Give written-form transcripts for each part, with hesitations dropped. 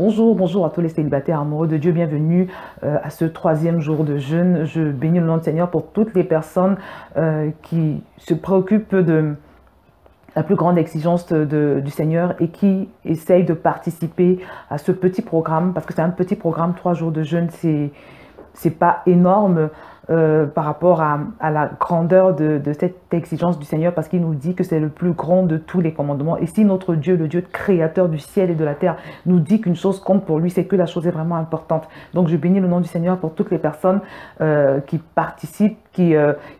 Bonjour, bonjour à tous les célibataires amoureux de Dieu, bienvenue à ce troisième jour de jeûne. Je bénis le nom du Seigneur pour toutes les personnes qui se préoccupent de la plus grande exigence du Seigneur et qui essayent de participer à ce petit programme, parce que c'est un petit programme, 3 jours de jeûne, c'est pas énorme par rapport à la grandeur de cette exigence du Seigneur, parce qu'il nous dit que c'est le plus grand de tous les commandements. Et si notre Dieu, le Dieu créateur du ciel et de la terre, nous dit qu'une chose compte pour lui, c'est que la chose est vraiment importante. Donc je bénis le nom du Seigneur pour toutes les personnes qui participent, qui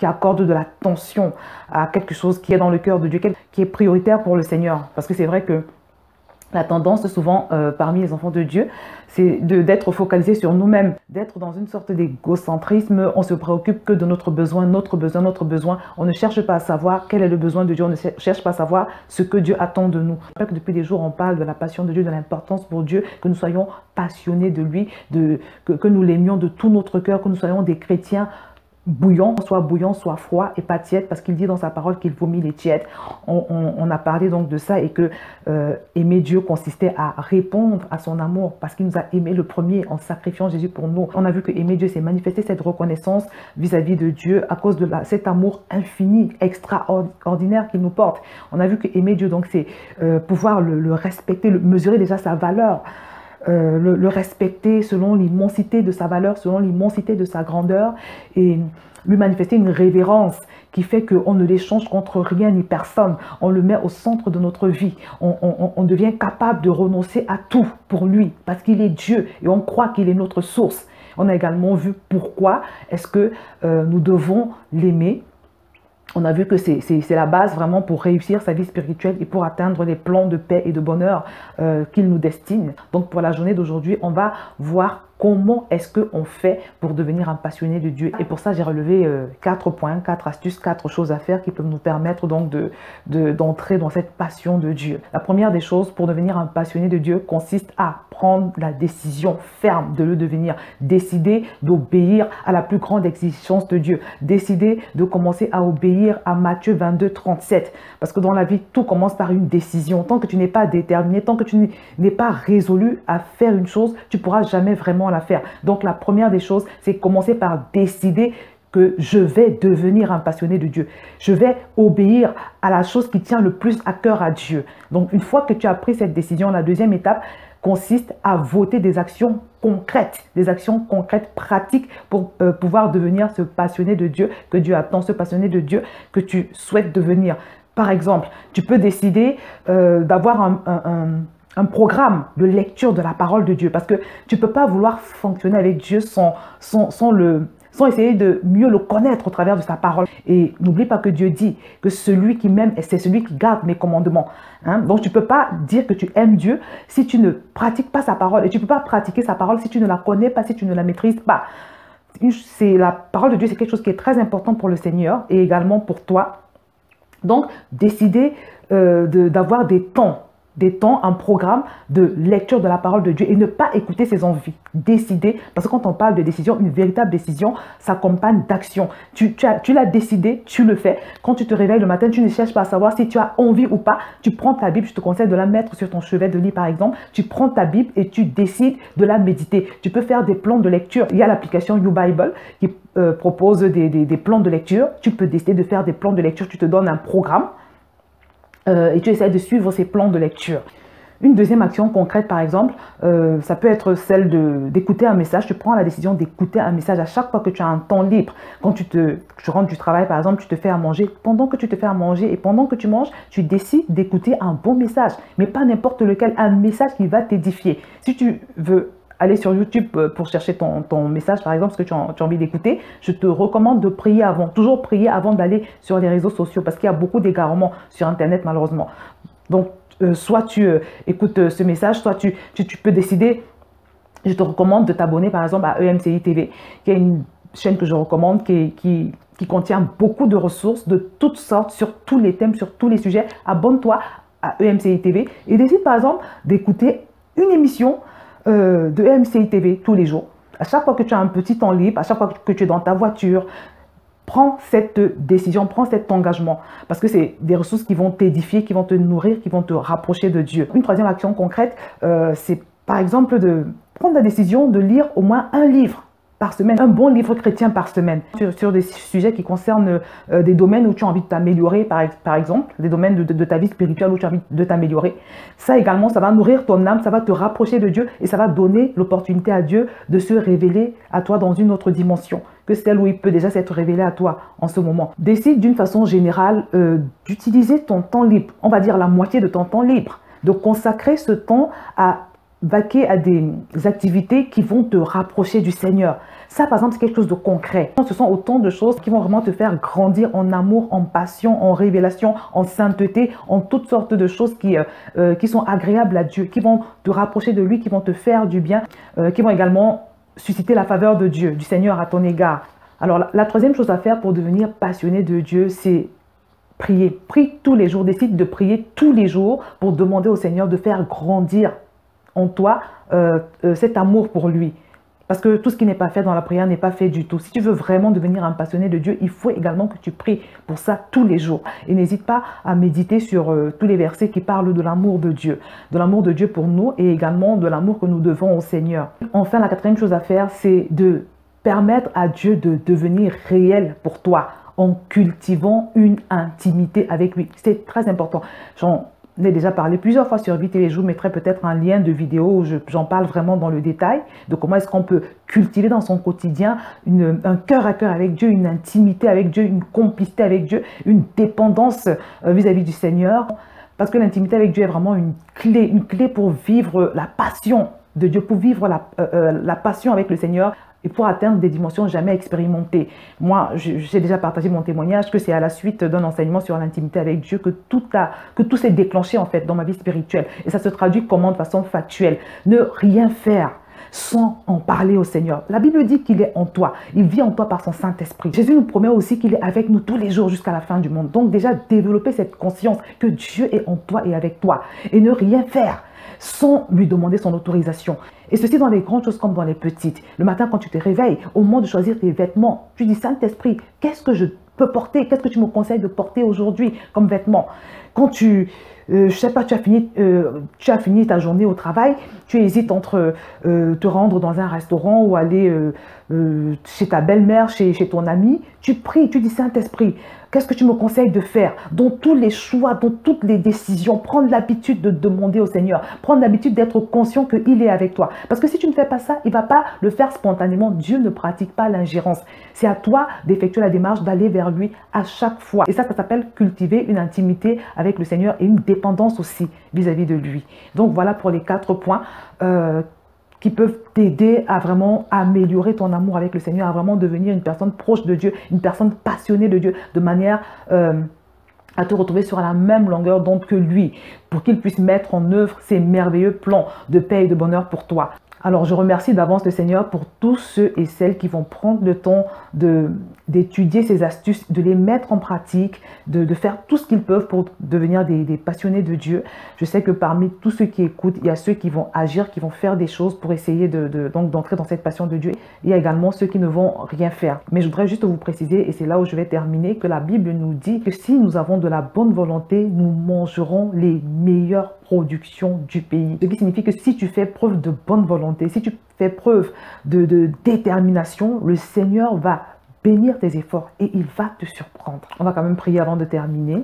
accordent de l'attention à quelque chose qui est dans le cœur de Dieu, qui est prioritaire pour le Seigneur. Parce que c'est vrai que la tendance souvent parmi les enfants de Dieu, c'est d'être focalisé sur nous-mêmes, d'être dans une sorte d'égocentrisme. On se préoccupe que de notre besoin, notre besoin, notre besoin. On ne cherche pas à savoir quel est le besoin de Dieu, on ne cherche pas à savoir ce que Dieu attend de nous. Je sais que depuis des jours, on parle de la passion de Dieu, de l'importance pour Dieu, que nous soyons passionnés de lui, que nous l'aimions de tout notre cœur, que nous soyons des chrétiens bouillant, soit froid et pas tiède, parce qu'il dit dans sa parole qu'il vomit les tièdes. On a parlé donc de ça et que aimer Dieu consistait à répondre à son amour, parce qu'il nous a aimé le premier en sacrifiant Jésus pour nous. On a vu que aimer Dieu, c'est manifester cette reconnaissance vis-à-vis de Dieu à cause de cet amour infini, extraordinaire qu'il nous porte. On a vu que aimer Dieu, donc c'est pouvoir le respecter, mesurer déjà sa valeur. Le respecter selon l'immensité de sa valeur, selon l'immensité de sa grandeur, et lui manifester une révérence qui fait qu'on ne l'échange contre rien ni personne. On le met au centre de notre vie. On devient capable de renoncer à tout pour lui, parce qu'il est Dieu et on croit qu'il est notre source. On a également vu pourquoi est-ce que nous devons l'aimer. On a vu que c'est la base vraiment pour réussir sa vie spirituelle et pour atteindre les plans de paix et de bonheur qu'il nous destine. Donc pour la journée d'aujourd'hui, on va voir comment est-ce qu'on fait pour devenir un passionné de Dieu. Et pour ça, j'ai relevé 4 points, 4 astuces, 4 choses à faire qui peuvent nous permettre donc d'entrer dans cette passion de Dieu. La première des choses pour devenir un passionné de Dieu consiste à prendre la décision ferme de le devenir. Décider d'obéir à la plus grande exigence de Dieu. Décider de commencer à obéir à Matthieu 22, 37. Parce que dans la vie, tout commence par une décision. Tant que tu n'es pas déterminé, tant que tu n'es pas résolu à faire une chose, tu ne pourras jamais vraiment la faire. Donc la première des choses, c'est commencer par décider que je vais devenir un passionné de Dieu. Je vais obéir à la chose qui tient le plus à cœur à Dieu. Donc une fois que tu as pris cette décision, la deuxième étape consiste à voter des actions concrètes pratiques pour pouvoir devenir ce passionné de Dieu que Dieu attend, ce passionné de Dieu que tu souhaites devenir. Par exemple, tu peux décider d'avoir un programme de lecture de la parole de Dieu, parce que tu ne peux pas vouloir fonctionner avec Dieu sans essayer de mieux le connaître au travers de sa parole. Et n'oublie pas que Dieu dit que celui qui m'aime, c'est celui qui garde mes commandements. Donc tu ne peux pas dire que tu aimes Dieu si tu ne pratiques pas sa parole. Et tu ne peux pas pratiquer sa parole si tu ne la connais pas, si tu ne la maîtrises pas. La parole de Dieu, c'est quelque chose qui est très important pour le Seigneur et également pour toi. Donc décider d'avoir des temps, un programme de lecture de la parole de Dieu et ne pas écouter ses envies. Décider, parce que quand on parle de décision, une véritable décision s'accompagne d'action. Tu l'as décidé, tu le fais. Quand tu te réveilles le matin, tu ne cherches pas à savoir si tu as envie ou pas. Tu prends ta Bible, je te conseille de la mettre sur ton chevet de lit par exemple. Tu prends ta Bible et tu décides de la méditer. Tu peux faire des plans de lecture. Il y a l'application YouBible qui propose des plans de lecture. Tu peux décider de faire des plans de lecture. Tu te donnes un programme. Et tu essaies de suivre ces plans de lecture. Une deuxième action concrète, par exemple, ça peut être celle d'écouter un message. Tu prends la décision d'écouter un message à chaque fois que tu as un temps libre. Quand tu rentres du travail, par exemple, tu te fais à manger. Pendant que tu te fais à manger et pendant que tu manges, tu décides d'écouter un bon message. Mais pas n'importe lequel, un message qui va t'édifier. Si tu veux aller sur YouTube pour chercher ton message, par exemple, ce que tu as envie d'écouter, je te recommande de prier avant. Toujours prier avant d'aller sur les réseaux sociaux, parce qu'il y a beaucoup d'égarements sur Internet, malheureusement. Donc, soit tu écoutes ce message, soit tu peux décider. Je te recommande de t'abonner, par exemple, à EMCI TV, qui est une chaîne que je recommande, qui contient beaucoup de ressources de toutes sortes, sur tous les thèmes, sur tous les sujets. Abonne-toi à EMCI TV et décide, par exemple, d'écouter une émission de EMCI TV tous les jours. À chaque fois que tu as un petit temps libre, à chaque fois que tu es dans ta voiture, prends cette décision, prends cet engagement. Parce que c'est des ressources qui vont t'édifier, qui vont te nourrir, qui vont te rapprocher de Dieu. Une troisième action concrète, c'est par exemple, de prendre la décision de lire au moins un livre par semaine, un bon livre chrétien par semaine, sur des sujets qui concernent des domaines où tu as envie de t'améliorer, par exemple, des domaines de ta vie spirituelle où tu as envie de t'améliorer. Ça également, ça va nourrir ton âme, ça va te rapprocher de Dieu et ça va donner l'opportunité à Dieu de se révéler à toi dans une autre dimension que celle où il peut déjà s'être révélé à toi en ce moment. Décide d'une façon générale d'utiliser ton temps libre, on va dire la moitié de ton temps libre, de consacrer ce temps à vaquer à des activités qui vont te rapprocher du Seigneur. Ça, par exemple, c'est quelque chose de concret. Ce sont autant de choses qui vont vraiment te faire grandir en amour, en passion, en révélation, en sainteté, en toutes sortes de choses qui sont agréables à Dieu, qui vont te rapprocher de lui, qui vont te faire du bien, qui vont également susciter la faveur de Dieu, du Seigneur à ton égard. Alors, la troisième chose à faire pour devenir passionné de Dieu, c'est prier. Prie tous les jours. Décide de prier tous les jours pour demander au Seigneur de faire grandir en toi cet amour pour lui. Parce que tout ce qui n'est pas fait dans la prière n'est pas fait du tout. Si tu veux vraiment devenir un passionné de Dieu, il faut également que tu pries pour ça tous les jours. Et n'hésite pas à méditer sur tous les versets qui parlent de l'amour de Dieu. De l'amour de Dieu pour nous et également de l'amour que nous devons au Seigneur. Enfin, la quatrième chose à faire, c'est de permettre à Dieu de devenir réel pour toi en cultivant une intimité avec lui. C'est très important. J'en ai déjà parlé plusieurs fois sur VTV. Je vous mettrai peut-être un lien de vidéo où j'en parle vraiment dans le détail de comment est-ce qu'on peut cultiver dans son quotidien un cœur à cœur avec Dieu, une intimité avec Dieu, une complicité avec Dieu, une dépendance vis-à-vis du Seigneur. Parce que l'intimité avec Dieu est vraiment une clé pour vivre la passion de Dieu, pour vivre la passion avec le Seigneur et pour atteindre des dimensions jamais expérimentées. Moi, j'ai déjà partagé mon témoignage que c'est à la suite d'un enseignement sur l'intimité avec Dieu que tout s'est déclenché en fait dans ma vie spirituelle. Et ça se traduit comment? De façon factuelle. Ne rien faire sans en parler au Seigneur. La Bible dit qu'il est en toi. Il vit en toi par son Saint-Esprit. Jésus nous promet aussi qu'il est avec nous tous les jours jusqu'à la fin du monde. Donc déjà, développer cette conscience que Dieu est en toi et avec toi. Et ne rien faire sans lui demander son autorisation. Et ceci dans les grandes choses comme dans les petites. Le matin, quand tu te réveilles, au moment de choisir tes vêtements, tu dis, Saint-Esprit, qu'est-ce que je peux porter? Qu'est-ce que tu me conseilles de porter aujourd'hui comme vêtements? Quand je sais pas, tu as fini ta journée au travail, tu hésites entre te rendre dans un restaurant ou aller chez ta belle-mère, chez ton ami, tu pries, tu dis, Saint-Esprit, qu'est-ce que tu me conseilles de faire? Dans tous les choix, dans toutes les décisions, prendre l'habitude de demander au Seigneur, prendre l'habitude d'être conscient qu'il est avec toi. Parce que si tu ne fais pas ça, il ne va pas le faire spontanément. Dieu ne pratique pas l'ingérence. C'est à toi d'effectuer la démarche, d'aller vers lui à chaque fois. Et ça s'appelle cultiver une intimité avec le Seigneur et une dépendance aussi vis-à-vis de lui. Donc voilà pour les 4 points qui peuvent t'aider à vraiment améliorer ton amour avec le Seigneur, à vraiment devenir une personne proche de Dieu, une personne passionnée de Dieu, de manière à te retrouver sur la même longueur d'onde que lui, pour qu'il puisse mettre en œuvre ses merveilleux plans de paix et de bonheur pour toi. Alors, je remercie d'avance le Seigneur pour tous ceux et celles qui vont prendre le temps d'étudier ces astuces, de les mettre en pratique, de faire tout ce qu'ils peuvent pour devenir des passionnés de Dieu. Je sais que parmi tous ceux qui écoutent, il y a ceux qui vont agir, qui vont faire des choses pour essayer donc d'entrer dans cette passion de Dieu. Il y a également ceux qui ne vont rien faire. Mais je voudrais juste vous préciser, et c'est là où je vais terminer, que la Bible nous dit que si nous avons de la bonne volonté, nous mangerons les meilleures productions du pays. Ce qui signifie que si tu fais preuve de bonne volonté, si tu fais preuve de détermination, le Seigneur va bénir tes efforts et il va te surprendre. On va quand même prier avant de terminer.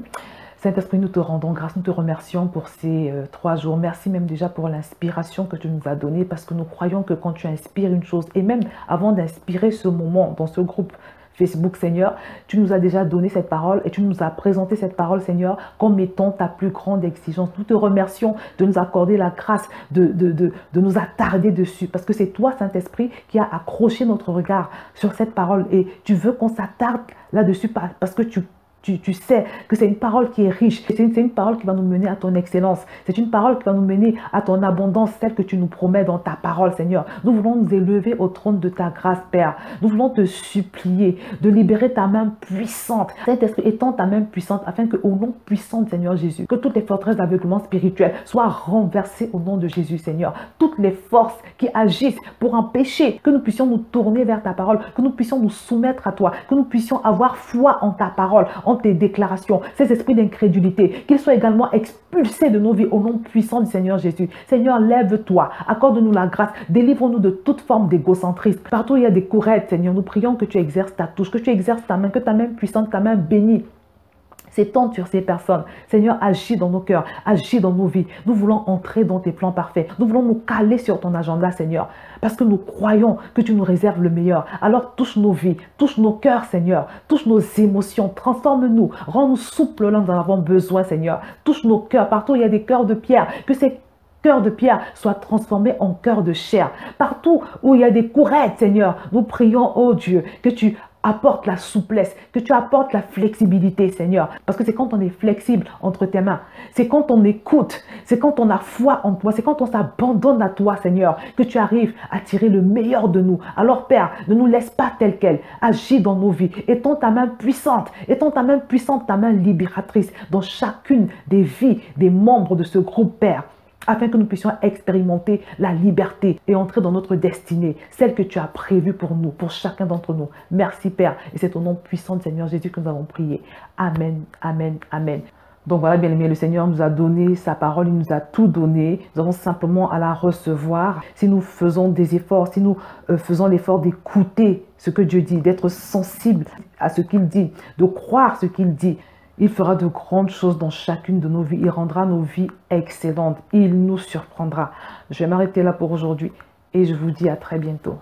Saint-Esprit, nous te rendons grâce, nous te remercions pour ces 3 jours. Merci même déjà pour l'inspiration que tu nous as donnée, parce que nous croyons que quand tu inspires une chose, et même avant d'inspirer ce moment dans ce groupe Facebook, Seigneur, tu nous as déjà donné cette parole et tu nous as présenté cette parole, Seigneur, comme étant ta plus grande exigence. Nous te remercions de nous accorder la grâce de nous attarder dessus, parce que c'est toi, Saint-Esprit, qui a accroché notre regard sur cette parole et tu veux qu'on s'attarde là-dessus parce que tu sais que c'est une parole qui est riche. C'est une parole qui va nous mener à ton excellence. C'est une parole qui va nous mener à ton abondance, celle que tu nous promets dans ta parole, Seigneur. Nous voulons nous élever au trône de ta grâce, Père. Nous voulons te supplier de libérer ta main puissante. Saint-Esprit, étends ta main puissante afin que, au nom puissant de Seigneur Jésus, que toutes les forteresses d'aveuglement spirituel soient renversées au nom de Jésus, Seigneur. Toutes les forces qui agissent pour empêcher que nous puissions nous tourner vers ta parole, que nous puissions nous soumettre à toi, que nous puissions avoir foi en ta parole, entre tes déclarations, ces esprits d'incrédulité, qu'ils soient également expulsés de nos vies au nom puissant du Seigneur Jésus. Seigneur, lève-toi, accorde-nous la grâce, délivre-nous de toute forme d'égocentrisme. Partout où il y a des courettes, Seigneur, nous prions que tu exerces ta touche, que tu exerces ta main, que ta main puissante, ta main bénie s'étend sur ces personnes. Seigneur, agis dans nos cœurs, agis dans nos vies. Nous voulons entrer dans tes plans parfaits. Nous voulons nous caler sur ton agenda, Seigneur, parce que nous croyons que tu nous réserves le meilleur. Alors touche nos vies, touche nos cœurs, Seigneur, touche nos émotions, transforme-nous, rends-nous souples là où nous en avons besoin, Seigneur. Touche nos cœurs, partout où il y a des cœurs de pierre, que ces cœur de pierre soit transformé en cœur de chair. Partout où il y a des courettes, Seigneur, nous prions, oh Dieu, que tu apportes la souplesse, que tu apportes la flexibilité, Seigneur. Parce que c'est quand on est flexible entre tes mains, c'est quand on écoute, c'est quand on a foi en toi, c'est quand on s'abandonne à toi, Seigneur, que tu arrives à tirer le meilleur de nous. Alors, Père, ne nous laisse pas tel quel. Agis dans nos vies. Étends ta main puissante, ta main libératrice dans chacune des vies des membres de ce groupe, Père, afin que nous puissions expérimenter la liberté et entrer dans notre destinée, celle que tu as prévue pour nous, pour chacun d'entre nous. Merci Père, et c'est au nom puissant de Seigneur Jésus que nous avons prié. Amen, amen, amen. Donc voilà, bien aimé, le Seigneur nous a donné sa parole, il nous a tout donné. Nous avons simplement à la recevoir. Si nous faisons des efforts, si nous faisons l'effort d'écouter ce que Dieu dit, d'être sensible à ce qu'il dit, de croire ce qu'il dit, il fera de grandes choses dans chacune de nos vies. Il rendra nos vies excellentes. Il nous surprendra. Je vais m'arrêter là pour aujourd'hui et je vous dis à très bientôt.